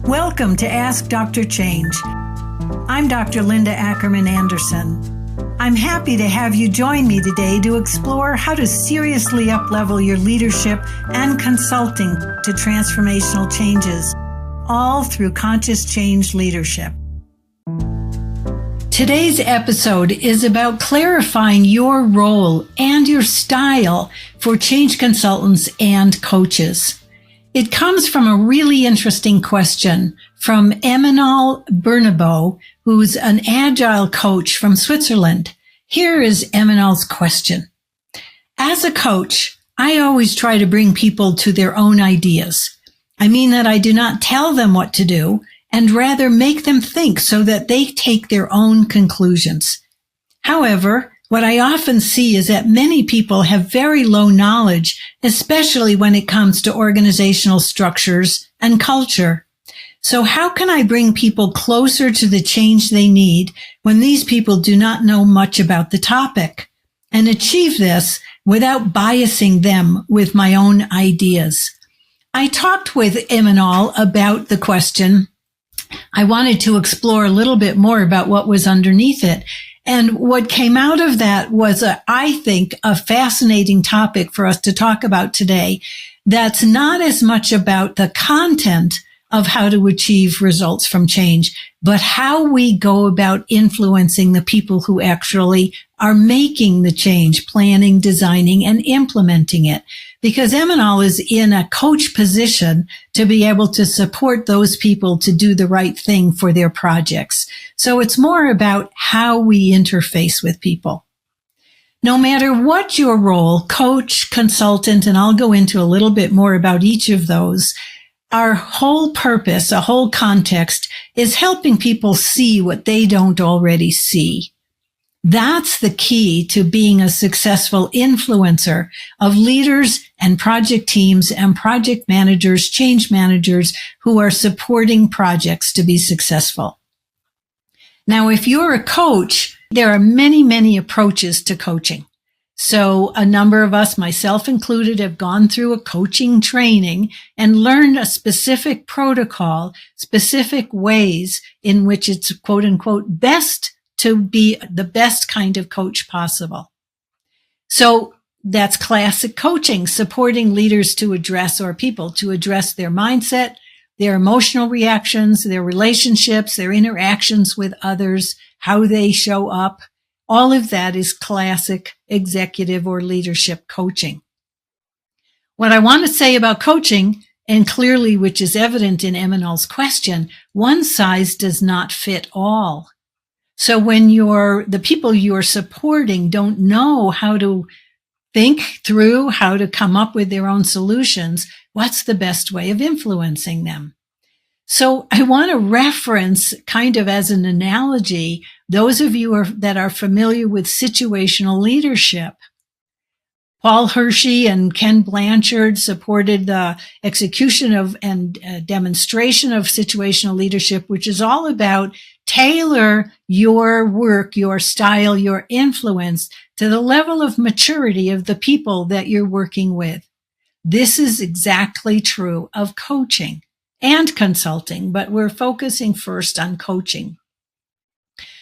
Welcome to Ask Dr. Change. I'm Dr. Linda Ackerman Anderson. I'm happy to have you join me today to explore how to seriously up-level your leadership and consulting to transformational changes, all through conscious change leadership. Today's episode is about clarifying your role and your style for change consultants and coaches. It comes from a really interesting question from Eminal Bernabo, who's an agile coach from Switzerland. Here is Eminal's question. As a coach, I always try to bring people to their own ideas. I mean that I do not tell them what to do, and rather make them think so that they take their own conclusions. However, what I often see is that many people have very low knowledge, especially when it comes to organizational structures and culture. So how can I bring people closer to the change they need when these people do not know much about the topic, and achieve this without biasing them with my own ideas? I talked with Eminal about the question. I wanted to explore a little bit more about what was underneath it. And what came out of that was, I think, a fascinating topic for us to talk about today. That's not as much about the content of how to achieve results from change, but how we go about influencing the people who actually are making the change, planning, designing, and implementing it. Because Eminal is in a coach position to be able to support those people to do the right thing for their projects. So it's more about how we interface with people. No matter what your role, coach, consultant, and I'll go into a little bit more about each of those, our whole purpose, a whole context, is helping people see what they don't already see. That's the key to being a successful influencer of leaders and project teams and project managers, change managers who are supporting projects to be successful. Now, if you're a coach, there are many, many approaches to coaching. So a number of us, myself included, have gone through a coaching training and learned a specific protocol, specific ways in which it's quote unquote best to be the best kind of coach possible. So that's classic coaching, supporting leaders to address, or people to address, their mindset, their emotional reactions, their relationships, their interactions with others, how they show up. All of that is classic executive or leadership coaching. What I want to say about coaching, and clearly which is evident in Eminal's question, one size does not fit all. So when the people you're supporting don't know how to think through, how to come up with their own solutions, what's the best way of influencing them? So I want to reference, kind of as an analogy, those of you that are familiar with situational leadership. Paul Hershey and Ken Blanchard supported the execution of and demonstration of situational leadership, which is all about tailor your work, your style, your influence to the level of maturity of the people that you're working with. This is exactly true of coaching and consulting, but we're focusing first on coaching.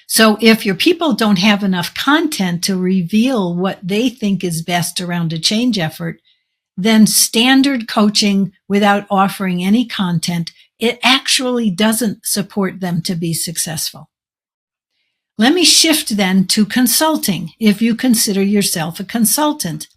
So if your people don't have enough content to reveal what they think is best around a change effort, then standard coaching without offering any content, it actually doesn't support them to be successful. Let me shift then to consulting, if you consider yourself a consultant.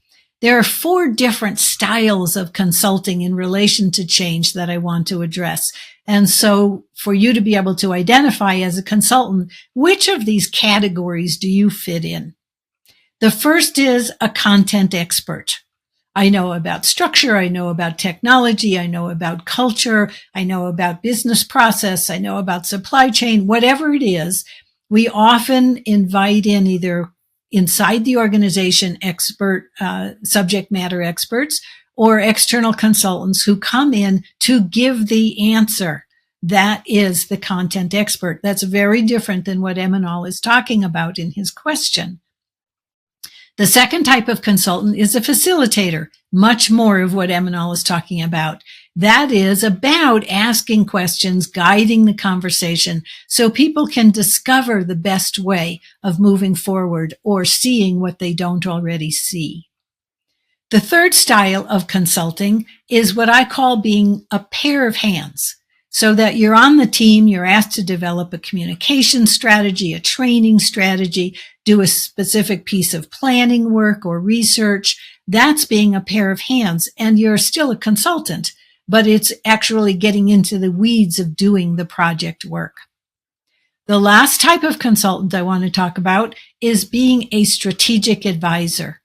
There are 4 different styles of consulting in relation to change that I want to address. And so for you to be able to identify as a consultant, which of these categories do you fit in? The first is a content expert. I know about structure. I know about technology. I know about culture. I know about business process. I know about supply chain, whatever it is. We often invite in either inside the organization expert, subject matter experts, or external consultants who come in to give the answer. That is the content expert. That's very different than what Eminal is talking about in his question. The second type of consultant is a facilitator, much more of what Eminal is talking about. That is about asking questions, guiding the conversation so people can discover the best way of moving forward or seeing what they don't already see. The third style of consulting is what I call being a pair of hands. So that you're on the team, you're asked to develop a communication strategy, a training strategy, do a specific piece of planning work or research. That's being a pair of hands, and you're still a consultant, but it's actually getting into the weeds of doing the project work. The last type of consultant I want to talk about is being a strategic advisor.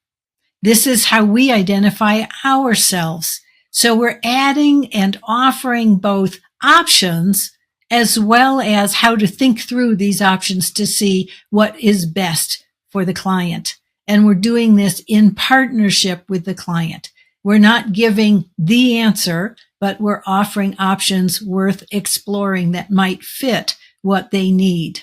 This is how we identify ourselves. So we're adding and offering both options as well as how to think through these options to see what is best for the client. And we're doing this in partnership with the client. We're not giving the answer, but we're offering options worth exploring that might fit what they need.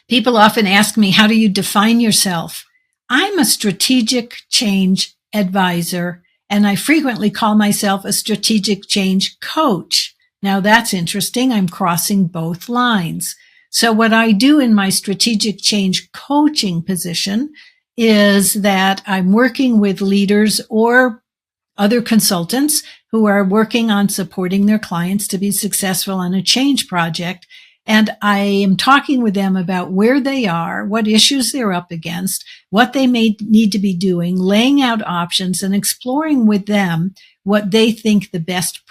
People often ask me, how do you define yourself? I'm a strategic change advisor, and I frequently call myself a strategic change coach. Now that's interesting. I'm crossing both lines. So what I do in my strategic change coaching position is that I'm working with leaders or other consultants who are working on supporting their clients to be successful on a change project. And I am talking with them about where they are, what issues they're up against, what they may need to be doing, laying out options and exploring with them what they think the best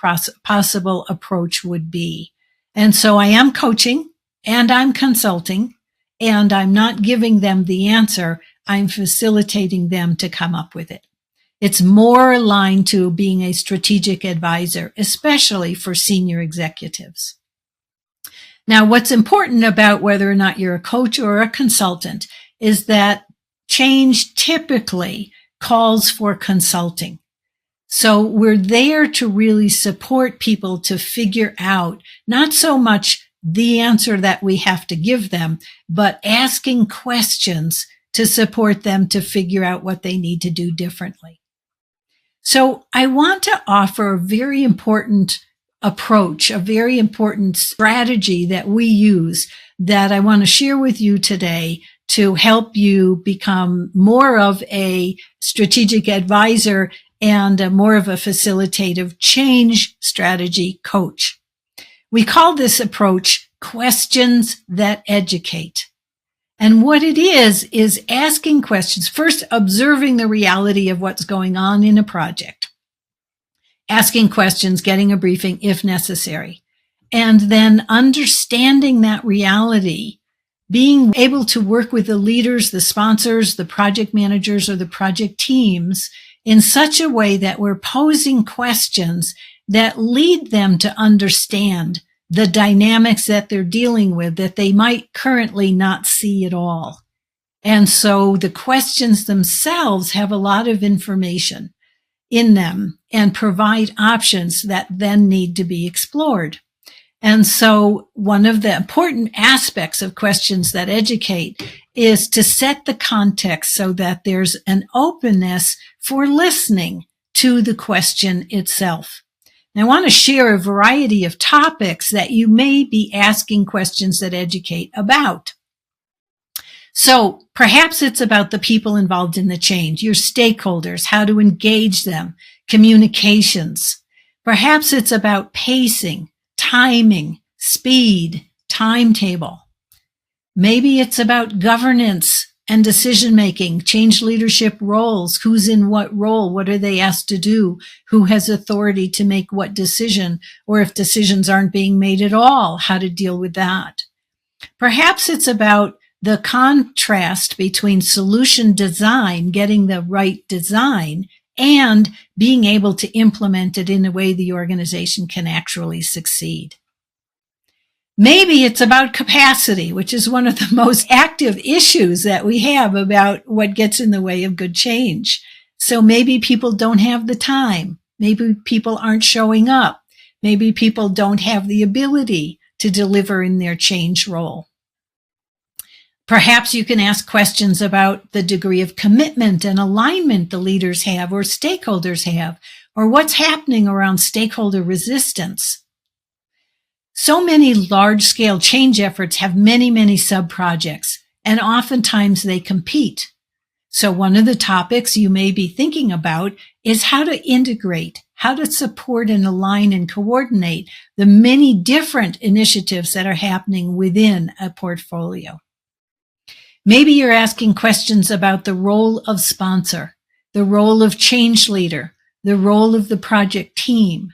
possible approach would be. And so I am coaching and I'm consulting, and I'm not giving them the answer. I'm facilitating them to come up with it. It's more aligned to being a strategic advisor, especially for senior executives. Now, what's important about whether or not you're a coach or a consultant is that change typically calls for consulting. So we're there to really support people to figure out not so much the answer that we have to give them, but asking questions to support them to figure out what they need to do differently. So I want to offer a very important approach, a very important strategy that we use that I want to share with you today to help you become more of a strategic advisor and more of a facilitative change strategy coach. We call this approach questions that educate. And what it is asking questions, first observing the reality of what's going on in a project, asking questions, getting a briefing if necessary, and then understanding that reality, being able to work with the leaders, the sponsors, the project managers, or the project teams in such a way that we're posing questions that lead them to understand the dynamics that they're dealing with that they might currently not see at all. And so the questions themselves have a lot of information in them and provide options that then need to be explored. And so one of the important aspects of questions that educate is to set the context so that there's an openness for listening to the question itself. And I want to share a variety of topics that you may be asking questions that educate about. So perhaps it's about the people involved in the change, your stakeholders, how to engage them, communications. Perhaps it's about pacing, timing, speed, timetable. Maybe it's about governance and decision-making, change leadership roles, who's in what role, what are they asked to do, who has authority to make what decision, or if decisions aren't being made at all, how to deal with that. Perhaps it's about the contrast between solution design, getting the right design, and being able to implement it in a way the organization can actually succeed. Maybe it's about capacity, which is one of the most active issues that we have about what gets in the way of good change. So maybe people don't have the time. Maybe people aren't showing up. Maybe people don't have the ability to deliver in their change role. Perhaps you can ask questions about the degree of commitment and alignment the leaders have or stakeholders have, or what's happening around stakeholder resistance. So many large-scale change efforts have many sub-projects, and oftentimes they compete. So one of the topics you may be thinking about is how to integrate, how to support and align and coordinate the many different initiatives that are happening within a portfolio. Maybe you're asking questions about the role of sponsor, the role of change leader, the role of the project team.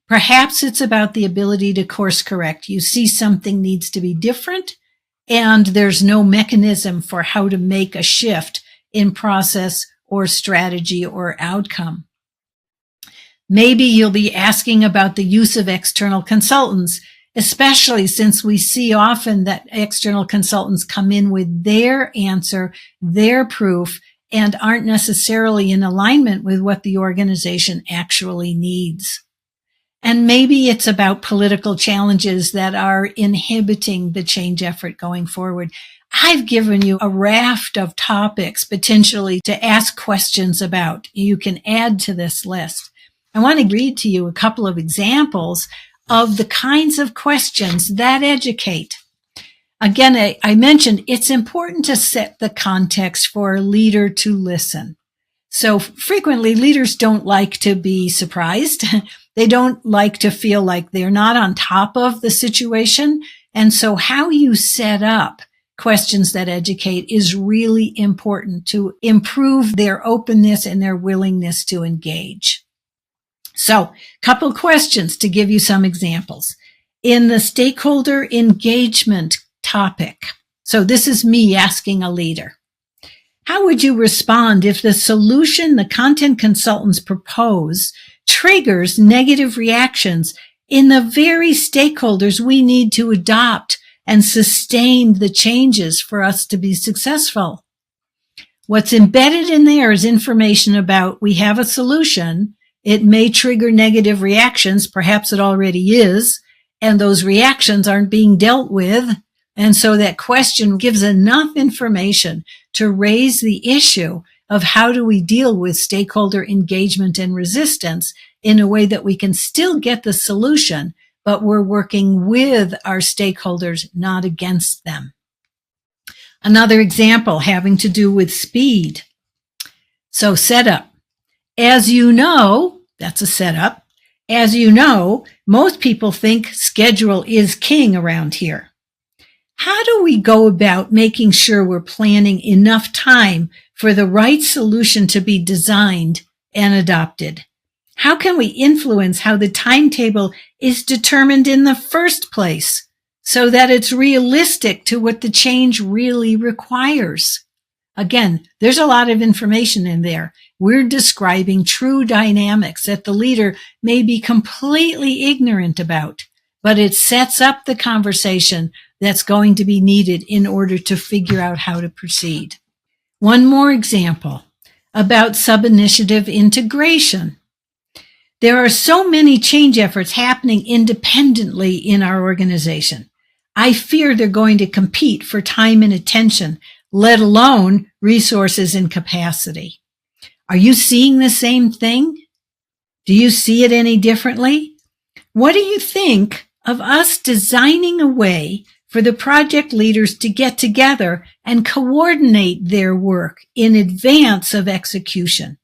Perhaps it's about the ability to course correct. You see something needs to be different, and there's no mechanism for how to make a shift in process or strategy or outcome. Maybe you'll be asking about the use of external consultants, especially since we see often that external consultants come in with their answer, their proof, and aren't necessarily in alignment with what the organization actually needs. And maybe it's about political challenges that are inhibiting the change effort going forward. I've given you a raft of topics potentially to ask questions about. You can add to this list. I want to read to you a couple of examples of the kinds of questions that educate. Again, I mentioned it's important to set the context for a leader to listen. So frequently leaders don't like to be surprised. They don't like to feel like they're not on top of the situation. And so how you set up questions that educate is really important to improve their openness and their willingness to engage. So, couple questions to give you some examples. In the stakeholder engagement topic, so this is me asking a leader, how would you respond if the solution the content consultants propose triggers negative reactions in the very stakeholders we need to adopt and sustain the changes for us to be successful? What's embedded in there is information about we have a solution. It may trigger negative reactions. Perhaps it already is. And those reactions aren't being dealt with. And so that question gives enough information to raise the issue of how do we deal with stakeholder engagement and resistance in a way that we can still get the solution, but we're working with our stakeholders, not against them. Another example having to do with speed. So setup. As you know, that's a setup. As you know, most people think schedule is king around here. How do we go about making sure we're planning enough time for the right solution to be designed and adopted? How can we influence how the timetable is determined in the first place so that it's realistic to what the change really requires? Again, there's a lot of information in there. We're describing true dynamics that the leader may be completely ignorant about, but it sets up the conversation that's going to be needed in order to figure out how to proceed. One more example about sub-initiative integration. There are so many change efforts happening independently in our organization. I fear they're going to compete for time and attention, let alone resources and capacity. Are you seeing the same thing? Do you see it any differently? What do you think of us designing a way for the project leaders to get together and coordinate their work in advance of execution?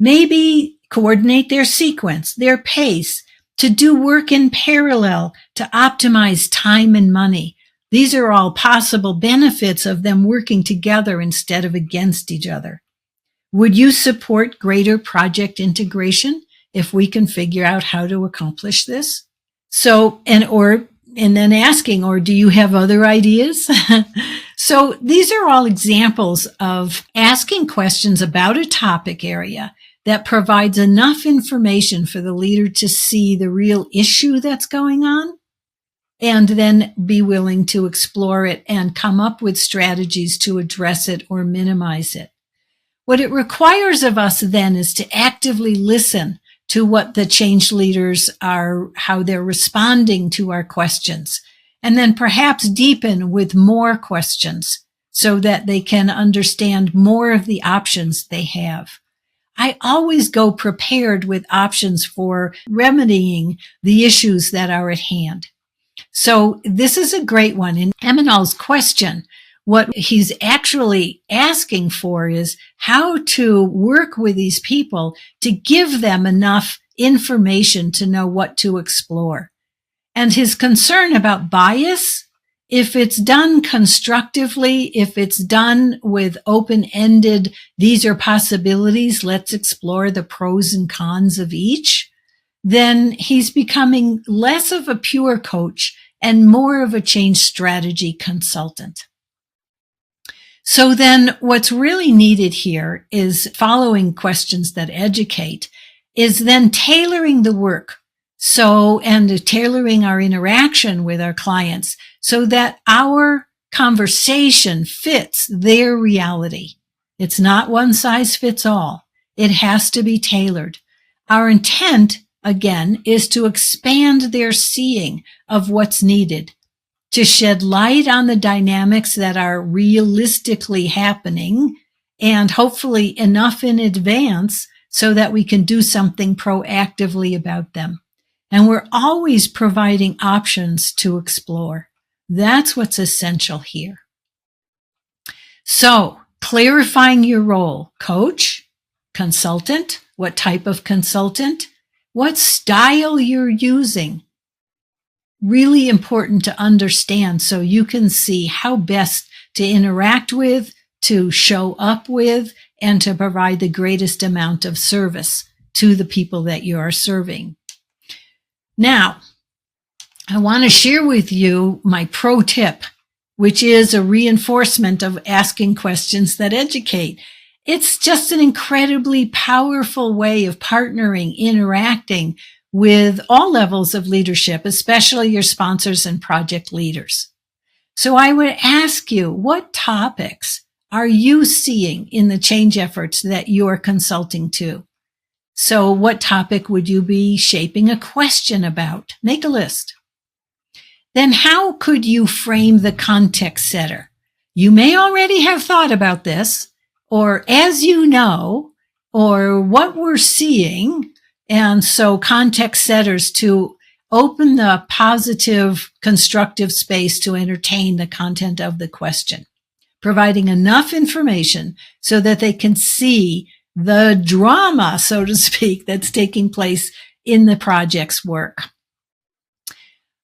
Maybe coordinate their sequence, their pace, to do work in parallel to optimize time and money. These are all possible benefits of them working together instead of against each other. Would you support greater project integration if we can figure out how to accomplish this? So, and then asking, or do you have other ideas? So these are all examples of asking questions about a topic area that provides enough information for the leader to see the real issue that's going on and then be willing to explore it and come up with strategies to address it or minimize it. What it requires of us then is to actively listen to what the change leaders are, how they're responding to our questions. and then perhaps deepen with more questions so that they can understand more of the options they have. I always go prepared with options for remedying the issues that are at hand. So this is a great one. In Eminal's question, what he's actually asking for is how to work with these people to give them enough information to know what to explore. And his concern about bias, if it's done constructively, if it's done with open-ended, these are possibilities, let's explore the pros and cons of each, then he's becoming less of a pure coach and more of a change strategy consultant. So then what's really needed here is following questions that educate, is then tailoring the work. And tailoring our interaction with our clients so that our conversation fits their reality. It's not one size fits all. It has to be tailored. Our intent, again, is to expand their seeing of what's needed, to shed light on the dynamics that are realistically happening, and hopefully enough in advance so that we can do something proactively about them. And we're always providing options to explore. That's what's essential here. So, clarifying your role: coach, consultant, what type of consultant, what style you're using. Really important to understand so you can see how best to interact with, to show up with, and to provide the greatest amount of service to the people that you are serving. Now, I want to share with you my pro tip, which is a reinforcement of asking questions that educate. It's just an incredibly powerful way of partnering, interacting with all levels of leadership, especially your sponsors and project leaders. So I would ask you, what topics are you seeing in the change efforts that you're consulting to? So what topic would you be shaping a question about? Make a list. Then how could you frame the context setter? You may already have thought about this, or as you know, or what we're seeing. And so context setters to open the positive, constructive space to entertain the content of the question, providing enough information so that they can see the drama, so to speak, that's taking place in the project's work.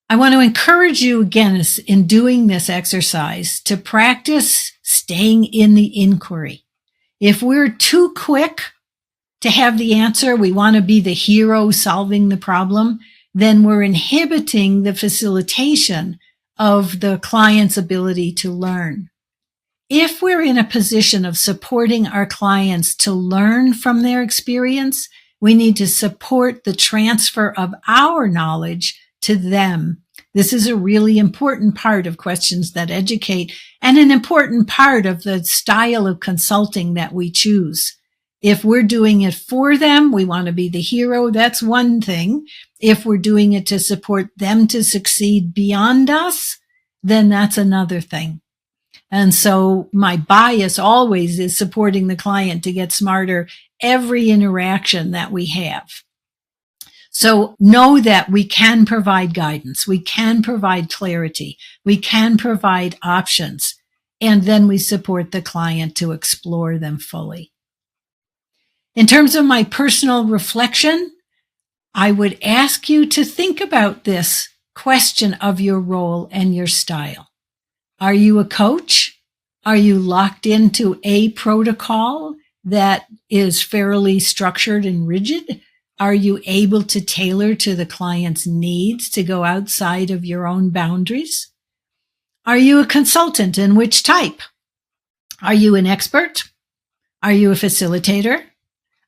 I want to encourage you again in doing this exercise to practice staying in the inquiry. If we're too quick to have the answer, we want to be the hero solving the problem, then we're inhibiting the facilitation of the client's ability to learn. If we're in a position of supporting our clients to learn from their experience, we need to support the transfer of our knowledge to them. This is a really important part of questions that educate and an important part of the style of consulting that we choose. If we're doing it for them, we want to be the hero. That's one thing. If we're doing it to support them to succeed beyond us, then that's another thing. And so my bias always is supporting the client to get smarter every interaction that we have. So know that we can provide guidance. We can provide clarity. We can provide options. And then we support the client to explore them fully. In terms of my personal reflection, I would ask you to think about this question of your role and your style. Are you a coach? Are you locked into a protocol that is fairly structured and rigid? Are you able to tailor to the client's needs to go outside of your own boundaries? Are you a consultant, and which type? Are you an expert? Are you a facilitator?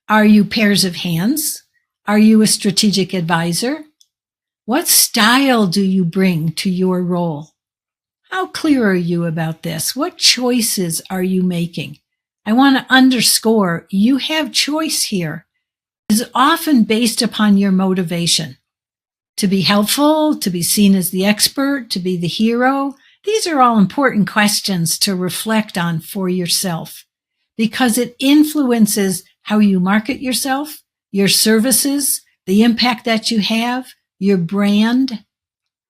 Are you pairs of hands? Are you a strategic advisor? What style do you bring to your role? How clear are you about this? What choices are you making? I want to underscore you have choice here. It is often based upon your motivation. to be helpful, to be seen as the expert, to be the hero? These are all important questions to reflect on for yourself because it influences how you market yourself, your services, the impact that you have, your brand.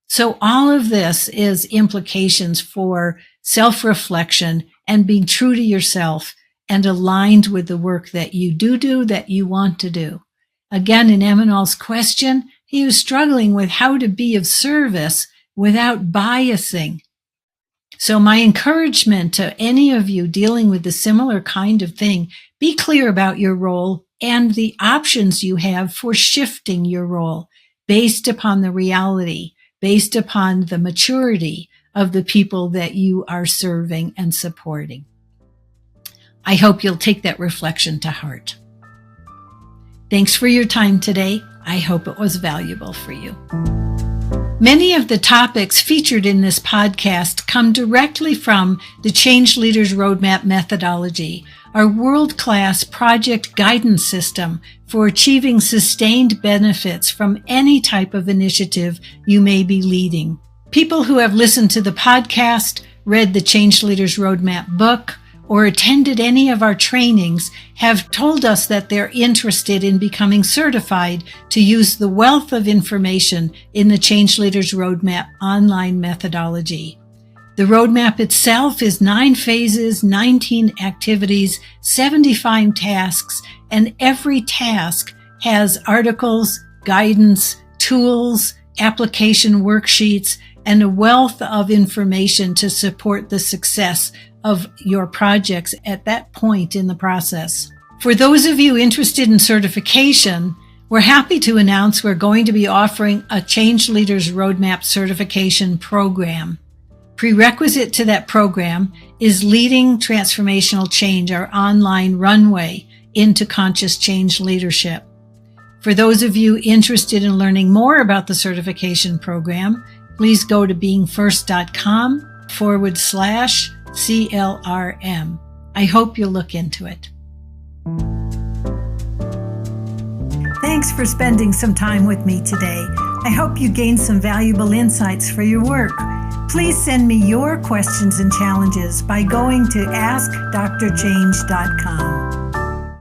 So all of this is implications for self-reflection and being true to yourself and aligned with the work that you do that you want to do. Again, in Eminol's question, he was struggling with how to be of service without biasing. So my encouragement to any of you dealing with the similar kind of thing, be clear about your role and the options you have for shifting your role based upon the reality, based upon the maturity of the people that you are serving and supporting. I hope you'll take that reflection to heart. Thanks for your time today. I hope it was valuable for you. Many of the topics featured in this podcast come directly from the Change Leaders Roadmap methodology, our world-class project guidance system for achieving sustained benefits from any type of initiative you may be leading. People who have listened to the podcast, read the Change Leaders Roadmap book, or attended any of our trainings have told us that they're interested in becoming certified to use the wealth of information in the Change Leaders Roadmap online methodology. The roadmap itself is 9 phases, 19 activities, 75 tasks, and every task has articles, guidance, tools, application worksheets, and a wealth of information to support the success of your projects at that point in the process. For those of you interested in certification, we're happy to announce we're going to be offering a Change Leaders Roadmap certification program. Prerequisite to that program is Leading Transformational Change, our online runway into conscious change leadership. For those of you interested in learning more about the certification program, please go to beingfirst.com/CLRM. I hope you'll look into it. Thanks for spending some time with me today. I hope you gained some valuable insights for your work. Please send me your questions and challenges by going to askdrchange.com.